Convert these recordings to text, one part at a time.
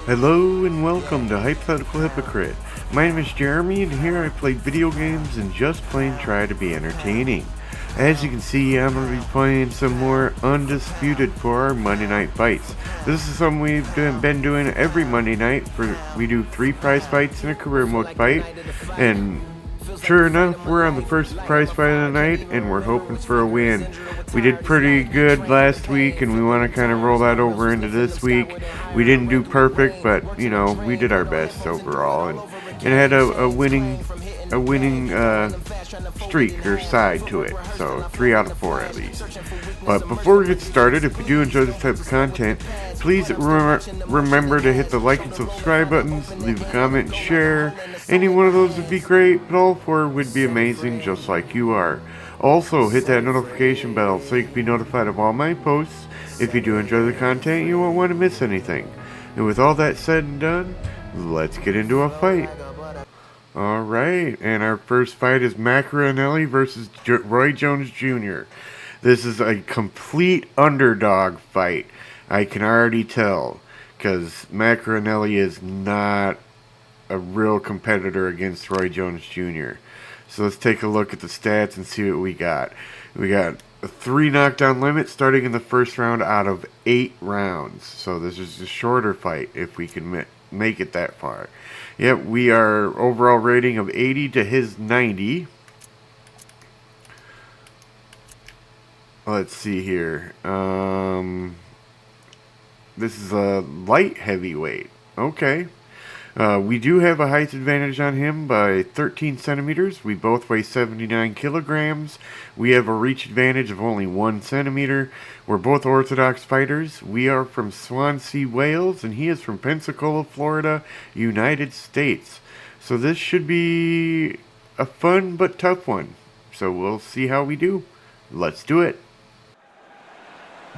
Hello and welcome to Hypothetical Hypocrite. My name is Jeremy and here I play video games and just plain try to be entertaining. As you can see, I'm going to be playing some more Undisputed for our Monday Night Fights. This is something we've been doing every Monday night. We do 3 prize fights and a career mode fight, and sure enough, we're on the first prize fight of the night and we're hoping for a win. We did pretty good last week and we want to kind of roll that over into this week. We didn't do perfect, but you know, we did our best overall, and it had a winning streak or side to it, so 3 out of 4 at least. But before we get started, if you do enjoy this type of content, please remember to hit the like and subscribe buttons, leave a comment and share. Any one of those would be great, but all 4 would be amazing, just like you are. Also, hit that notification bell so you can be notified of all my posts. If you do enjoy the content, you won't want to miss anything. And with all that said and done, let's get into a fight. Alright, and our first fight is Maccarinelli versus Roy Jones Jr. This is a complete underdog fight. I can already tell, because Maccarinelli is not a real competitor against Roy Jones Jr. So let's take a look at the stats and see what we got. We got a 3 knockdown limit starting in the first round out of 8 rounds. So this is a shorter fight if we can make it that far. Yep, we are overall rating of 80 to his 90. Let's see here. This is a light heavyweight. Okay. We do have a height advantage on him by 13 centimeters. We both weigh 79 kilograms. We have a reach advantage of only 1 centimeter. We're both orthodox fighters. We are from Swansea, Wales, and he is from Pensacola, Florida, United States. So this should be a fun but tough one. So we'll see how we do. Let's do it.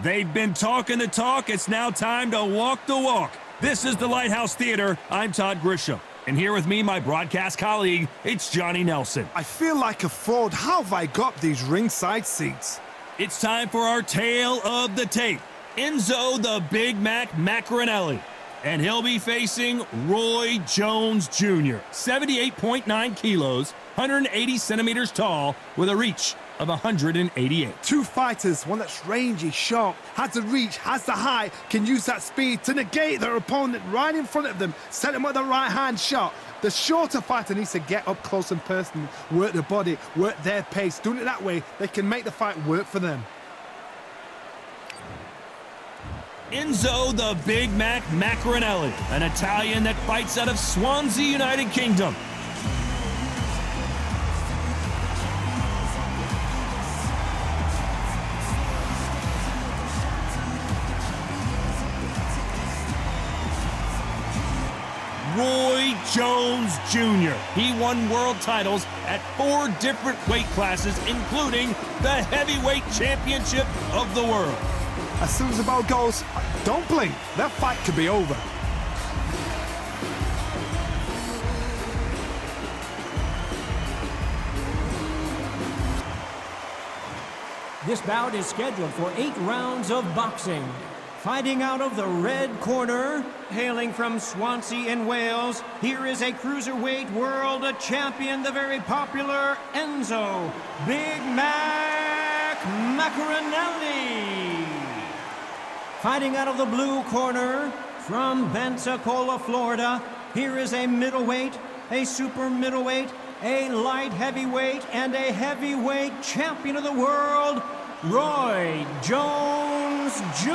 They've been talking the talk. It's now time to walk the walk. This is the Lighthouse Theater. I'm Todd Grisham. And here with me, my broadcast colleague, it's Johnny Nelson. I feel like a fraud. How have I got these ringside seats? It's time for our tale of the tape. Enzo the Big Mac Maccarinelli. And he'll be facing Roy Jones Jr. 78.9 kilos, 180 centimeters tall, with a reach of 188. 2 fighters, one that's rangy, sharp, has the reach, has the height, can use that speed to negate their opponent right in front of them, set them with the right hand shot. The shorter fighter needs to get up close and personal, work the body, work their pace. Doing it that way, they can make the fight work for them. Enzo the Big Mac Maccarinelli, an Italian that fights out of Swansea, United Kingdom. Roy Jones Jr. He won world titles at 4 different weight classes, including the heavyweight championship of the world. As soon as the ball goes, don't blink. That fight could be over. This bout is scheduled for 8 rounds of boxing. Fighting out of the red corner, hailing from Swansea in Wales, here is a cruiserweight world champion, the very popular Enzo Big Mac Maccarinelli. Fighting out of the blue corner, from Pensacola, Florida, here is a middleweight, a super middleweight, a light heavyweight, and a heavyweight champion of the world, Roy Jones Jr.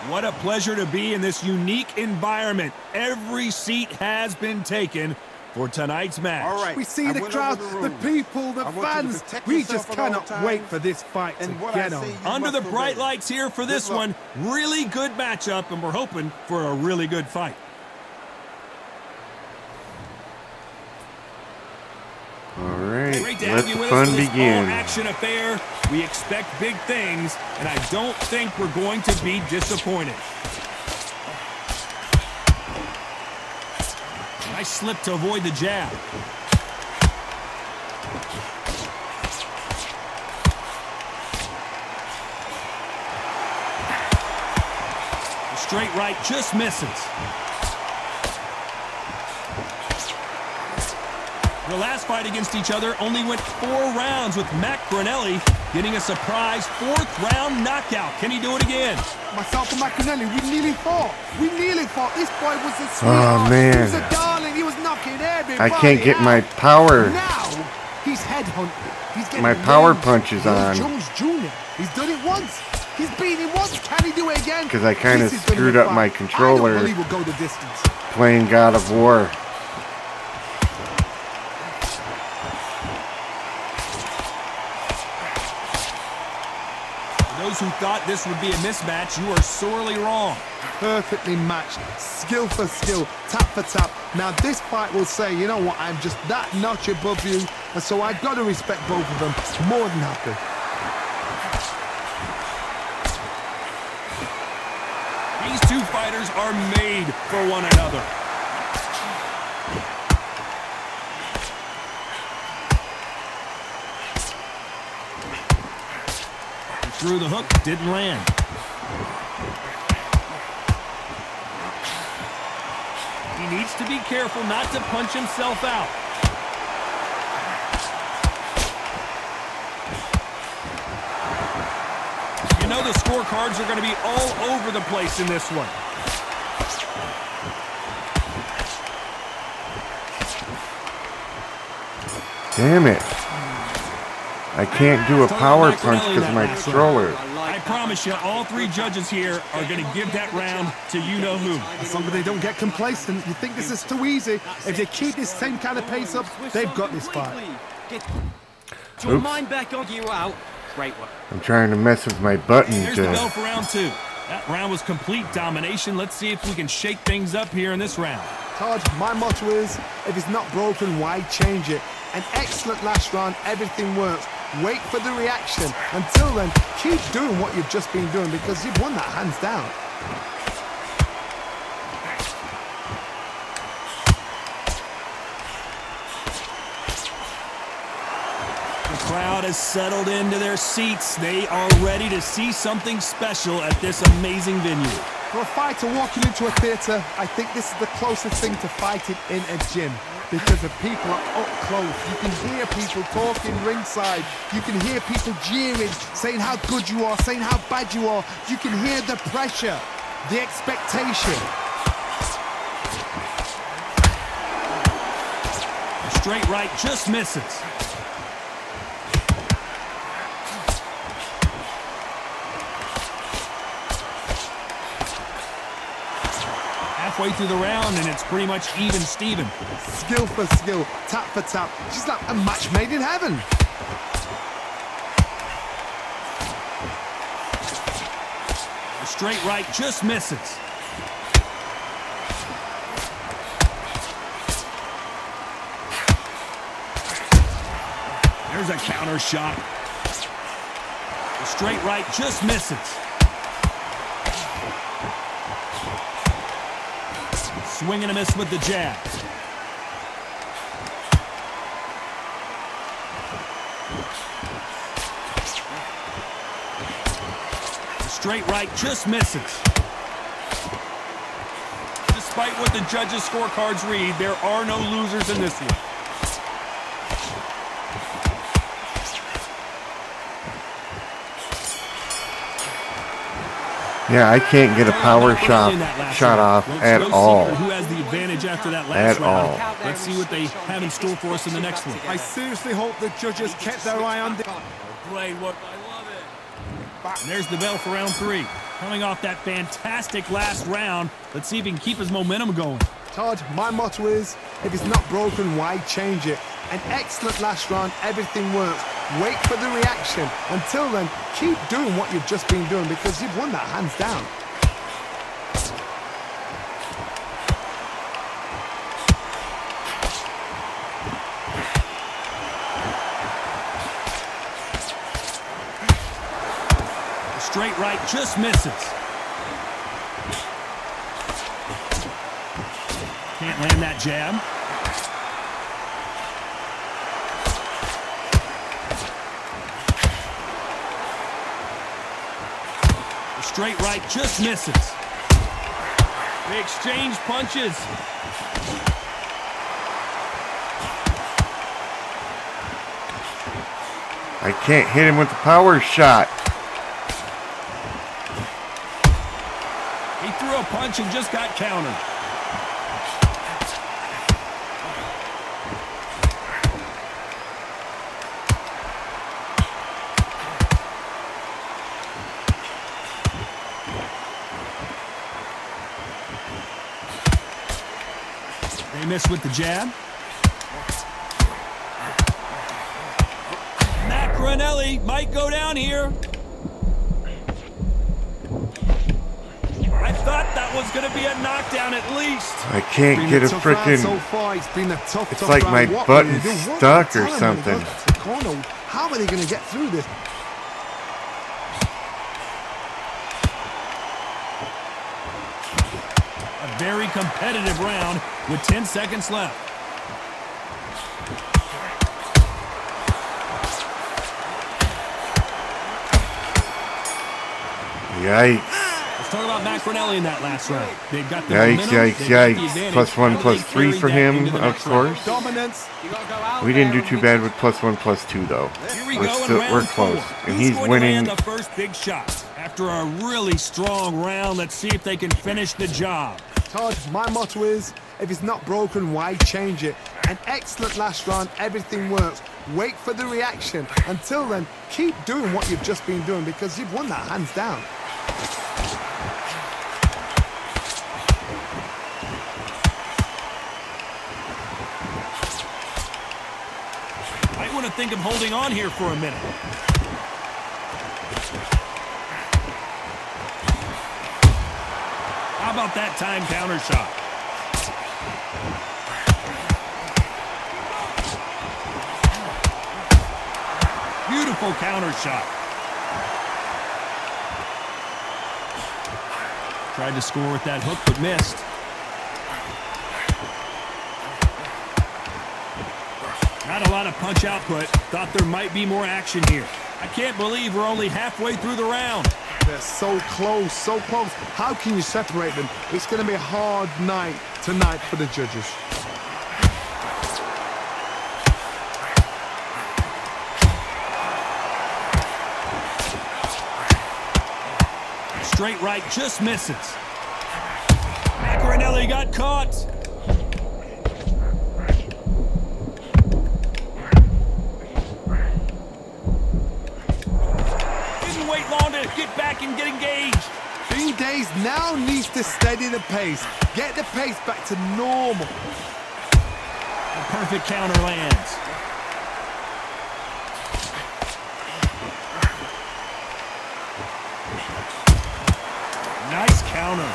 What a pleasure to be in this unique environment. Every seat has been taken for tonight's match. All right. We see the crowd, the people, the fans. We just cannot wait for this fight to get on. Under the bright lights here for this one, really good matchup, and we're hoping for a really good fight. Alright, Great to let have you the with fun us for this begin. all-action affair. We expect big things, and I don't think we're going to be disappointed. Nice slip to avoid the jab. straight right just misses. The last fight against each other only went 4 rounds, with Maccarinelli getting a surprise 4th-round knockout. Can he do it again? Myself and Maccarinelli, we nearly fought. This boy was a sweetheart. Oh, man. He was a darling. He was knocking everybody I can't get out. my power. Now, he's headhunted. He's getting My power named. punch is on. Jones Jr. He's done it once. He's beaten him once. Can he do it again? Because I kind of This is gonna screwed be up fun. my I controller don't believe we'll go the distance. playing God of War. Those who thought this would be a mismatch, you are sorely wrong. Perfectly matched, skill for skill, tap for tap. Now this fight will say, you know what, I'm just that notch above you, and so I've got to respect both of them more than happy. These two fighters are made for one another. He threw the hook, didn't land. He needs to be careful not to punch himself out. You know the scorecards are going to be all over the place in this one. Damn it. I can't do a power punch because of my controller. I promise you, all 3 judges here are going to give that round to you-know-who. As long as they don't get complacent, you think this is too easy. If they keep this same kind of pace up, they've got this fight. Your mind back on you out. Great one. I'm trying to mess with my button Here's the bell to... for round 2. That round was complete domination. Let's see if we can shake things up here in this round. Todd, my motto is, if it's not broken, why change it? An excellent last round, everything works. Wait for the reaction. Until then, keep doing what you've just been doing because you've won that hands down. The crowd has settled into their seats. They are ready to see something special at this amazing venue. For a fighter walking into a theatre, I think this is the closest thing to fighting in a gym. Because the people are up close. You can hear people talking ringside. You can hear people jeering, saying how good you are, saying how bad you are. You can hear the pressure, the expectation. A straight right just misses. Halfway through the round, and it's pretty much even Steven. Skill for skill, tap for tap. She's like a match made in heaven. A straight right just misses. There's a counter shot. The straight right just misses. Swing and a miss with the jab. The straight right just misses. Despite what the judges' scorecards read, there are no losers in this one. Yeah, I can't get a power shot off at all. Who has the advantage after that last At round? all. Let's see what they have in store for us in the next one. I seriously hope the judges kept their eye on the... Great work. I love it. And there's the bell for round 3. Coming off that fantastic last round, let's see if he can keep his momentum going. Todd, my motto is, if it's not broken, why change it? An excellent last round, everything works. Wait for the reaction. Until then, keep doing what you've just been doing because you've won that hands down. The straight right just misses. Can't land that jab. Straight right just misses. They exchange punches. I can't hit him with the power shot. He threw a punch and just got countered. They miss with the jab. Maccarinelli might go down here. I thought that was going to be a knockdown at least. I can't get a freaking... So far. It's been a tough, It's tough like round. my What button's will they do? What stuck will or they tell him when he something. goes back to the corner? How are they going to get through this? A very competitive round with 10 seconds left. Yikes. Let's talk about Maccarinelli in that last round. They've got the Yikes, momentum, yikes, they've got the yikes. advantage. +1, How do they +3 carry for that him, into the of next round? course. Dominance. We didn't do too bad with +1, +2 though. Here we go in We're round close. 4. And Who's he's going winning. to land the first big shot? After a really strong round, let's see if they can finish the job. Todd, my motto is, if it's not broken, why change it? An excellent last round, everything works. Wait for the reaction. Until then, keep doing what you've just been doing because you've won that hands down. Might want to think of holding on here for a minute. How about that time counter shot? Beautiful counter shot. Tried to score with that hook, but missed. Not a lot of punch output. Thought there might be more action here. I can't believe we're only halfway through the round. They're so close, so close. How can you separate them? It's going to be a hard night tonight for the judges. Straight right just misses. Maccarinelli got caught. Didn't wait long to get back and get engaged. B-Days now needs to steady the pace. Get the pace back to normal. A perfect counter lands. Nice counter.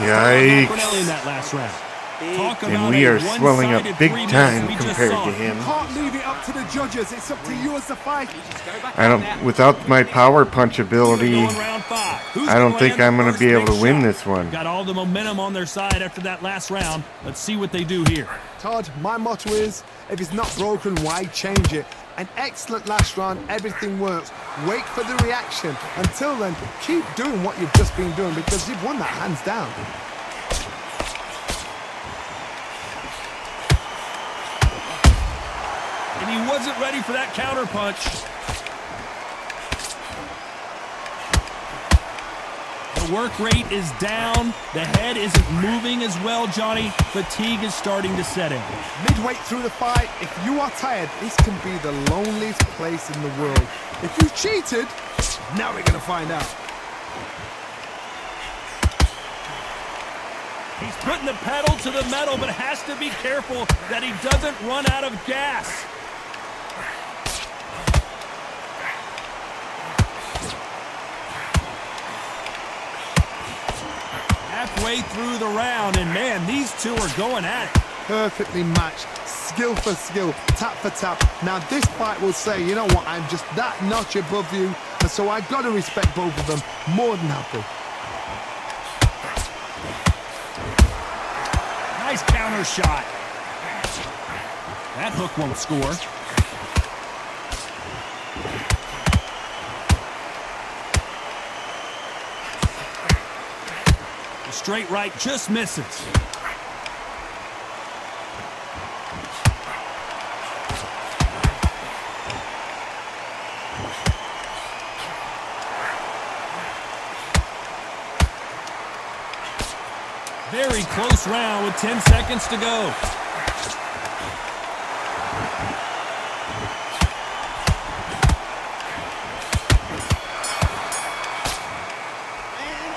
Yikes. Maccarinelli in that last round. Talk And about we a are swelling up one-sided big 3 time minutes we just compared saw. to him. Can't leave it up to the judges. It's up to you as the fight. I don't, without my power punch ability, Going round 5. Who's I don't gonna think land I'm the going to be first able to big win shot? this one. Got all the momentum on their side after that last round. Let's see what they do here. Todd, my motto is, if it's not broken, why change it? An excellent last round, everything works. Wait for the reaction. Until then, keep doing what you've just been doing because you've won that hands down. And he wasn't ready for that counter punch. The work rate is down. The head isn't moving as well, Johnny. Fatigue is starting to set in. Midway through the fight, if you are tired, this can be the loneliest place in the world. If you cheated, now we're going to find out. He's putting the pedal to the metal, but has to be careful that he doesn't run out of gas. Halfway through the round, and man, these two are going at it. Perfectly matched, skill for skill, tap for tap. Now this fight will say, you know what, I'm just that notch above you, and so I've got to respect both of them more than happy. Nice counter shot. That hook won't score. The straight right just misses. Very close round with 10 seconds to go.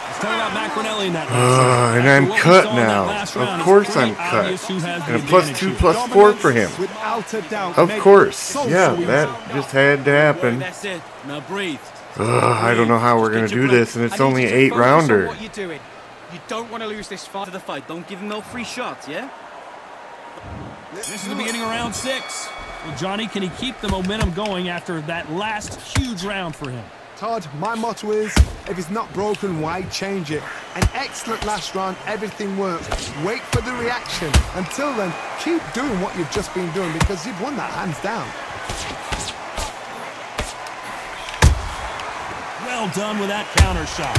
Let's talk about Maccarinelli in that last and I'm cut now. Of course I'm cut. And a +2/+4 for him. Without a doubt. Of course. Yeah, that just had to happen. That's it. Now breathe. I don't know how we're going to do this, and it's only an 8-rounder. What you're doing. You don't want to lose this fight to the fight. Don't give him no free shots, yeah? This is the beginning of round 6. Well, Johnny, can he keep the momentum going after that last huge round for him? Todd, my motto is, if it's not broken, why change it? An excellent last round, everything works. Wait for the reaction. Until then, keep doing what you've just been doing because you've won that hands down. Well done with that counter shot.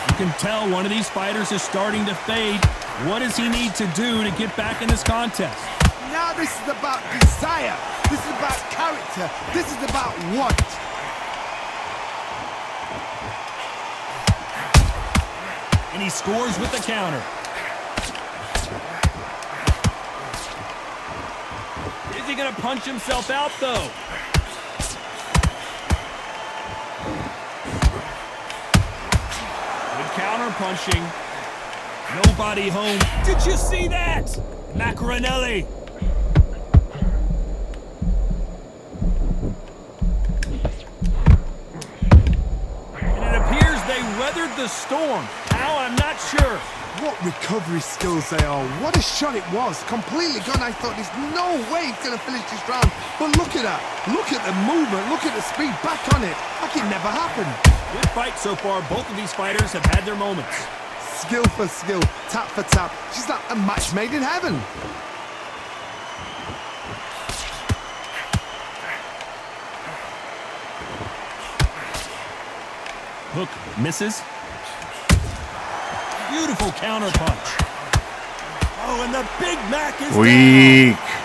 You can tell one of these fighters is starting to fade. What does he need to do to get back in this contest? Now this is about desire. This is about character. This is about want. And he scores with the counter. Is he going to punch himself out, though? Counter punching. Nobody home. Did you see that? Maccarinelli. And it appears they weathered the storm. How? I'm not sure. What recovery skills they are. What a shot it was. Completely gone. I thought there's no way he's going to finish this round. But look at that. Look at the movement. Look at the speed. Back on it. Like it never happened. Good fight so far. Both of these fighters have had their moments. Skill for skill, tap for tap. She's like a match made in heaven. Hook misses. Beautiful counter punch. Oh, and the Big Mac is weak. Down.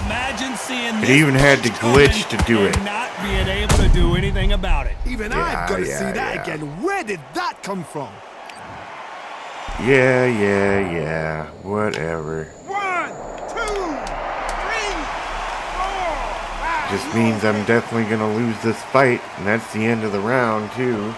Imagine seeing this. It even had to glitch to do it. And not being able to do anything about it. Even I've got to see that again. Where did that come from? Yeah. Whatever. 1, 2, 3, 4, 5. Just means I'm definitely going to lose this fight, and that's the end of the round, too.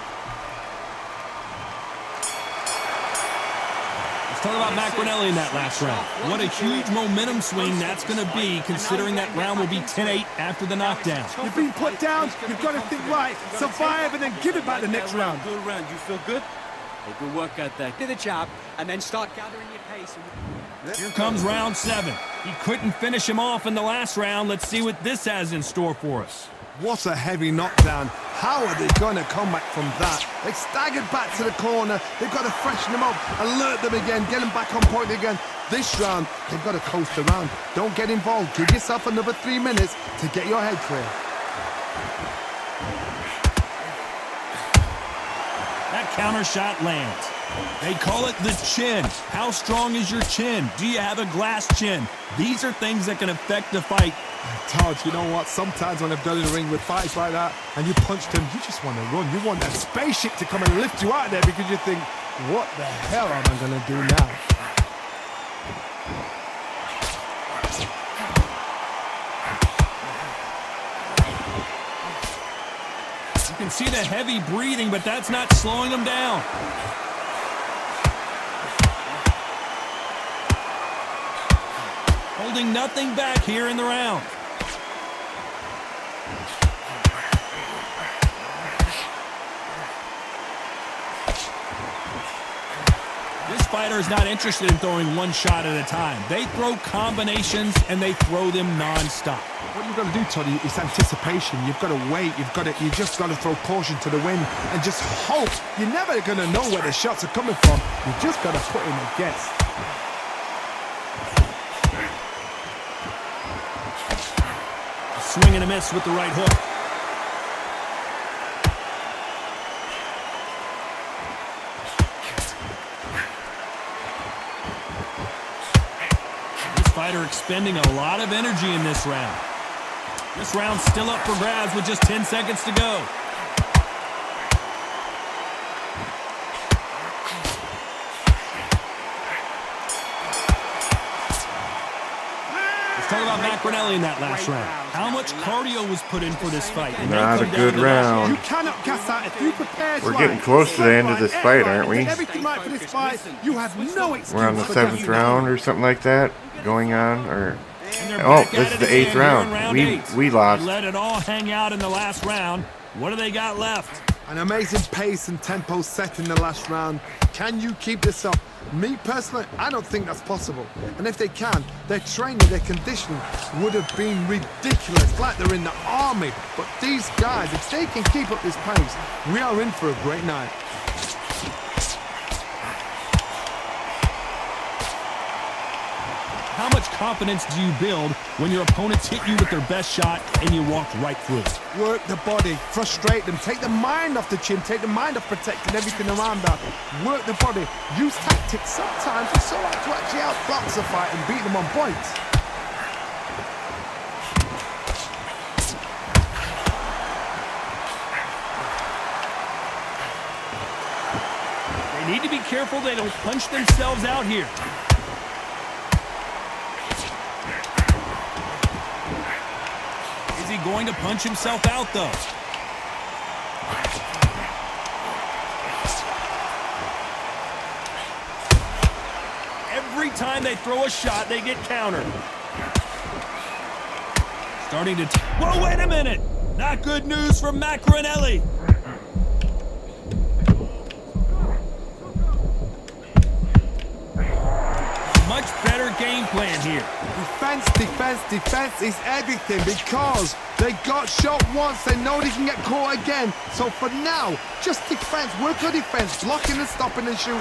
Let's talk about Maccarinelli in that last round. What a huge momentum swing that's going to be, considering that round will be 10-8 after the knockdown. You've been put down, you've got to think right, survive, and then give it back the next round. Good round. You feel good? Hey, good work out there. Do the jab, and then start gathering your pace. Here comes round 7. He couldn't finish him off in the last round. Let's see what this has in store for us. What a heavy knockdown. How are they going to come back from that? They staggered back to the corner. They've got to freshen them up, alert them again, get them back on point again. This round, they've got to coast around. Don't get involved. Give yourself another 3 minutes to get your head clear. That counter shot lands. They call it the chin. How strong is your chin? Do you have a glass chin? These are things that can affect the fight. Todd, you know what? Sometimes when I've done in the ring with fights like that and you punched him, you just want to run. You want that spaceship to come and lift you out of there because you think, what the hell am I going to do now? You can see the heavy breathing, but that's not slowing him down. Holding nothing back here in the round. This fighter is not interested in throwing one shot at a time. They throw combinations and they throw them non-stop. What you've got to do, Todd, is anticipation. You've got to wait. You just got to throw caution to the wind and just hope. You're never going to know where the shots are coming from. You just got to put in a guess. swing and a miss with the right hook. This fighter expending a lot of energy in this round. This round's still up for grabs with just 10 seconds to go. Let's talk about Maccarinelli in that last round. How much cardio was put in for this fight? Not a good round. You cannot gas out if you prepare. We're getting close to the end of this fight, aren't we? Everything right for this fight. You have no excuse. We're on the 7th round or something like that going on, or And they're oh, back this at is it the 8th again here in round. eight. We lost. They let it all hang out in the last round. What do they got left? An amazing pace and tempo set in the last round. Can you keep this up? Me personally, I don't think that's possible. And if they can, their training, their conditioning would have been ridiculous, like they're in the army. But these guys, if they can keep up this pace, we are in for a great night. How much confidence do you build when your opponents hit you with their best shot and you walk right through it? Work the body, frustrate them, take the mind off the chin, take the mind off protecting everything around that. Work the body, use tactics. Sometimes it's so hard to actually outbox a fight and beat them on points. They need to be careful they don't punch themselves out here. Is he going to punch himself out, though? Every time they throw a shot, they get countered. Starting to... Whoa, wait a minute! Not good news from Maccarinelli. Much better game plan here. Defense, defense, defense is everything because they got shot once. They know they can get caught again. So for now, just defense, work on defense, blocking and stopping and shooting.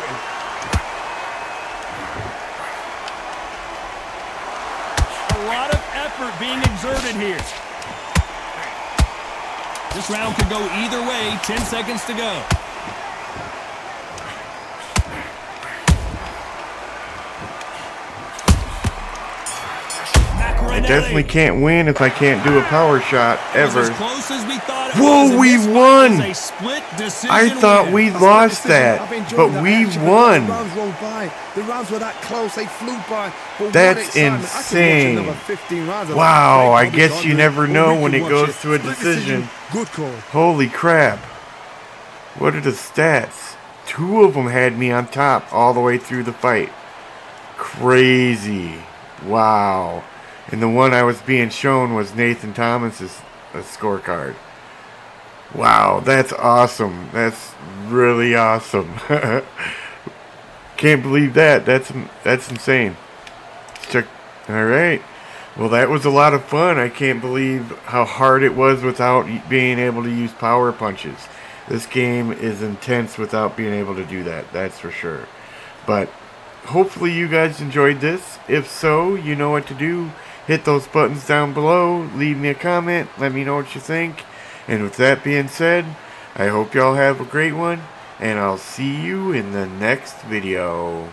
A lot of effort being exerted here. This round could go either way. 10 seconds to go. I definitely can't win if I can't do a power shot ever. As close as we thought it Whoa, was, and we this fight won! was a split decision I thought win. we lost that, but we won. The rounds rolled by. The rounds were that close. They flew by. But That's insane. Wow, I guess you never know when it goes to a decision. Good call. Holy crap. What are the stats? 2 of them had me on top all the way through the fight. Crazy. Wow. And the one I was being shown was Nathan Thomas's scorecard. Wow, that's awesome. That's really awesome. Can't believe that. That's insane. Check. All right. Well, that was a lot of fun. I can't believe how hard it was without being able to use power punches. This game is intense without being able to do that. That's for sure. But hopefully you guys enjoyed this. If so, you know what to do. Hit those buttons down below. Leave me a comment. Let me know what you think. And with that being said, I hope y'all have a great one. And I'll see you in the next video.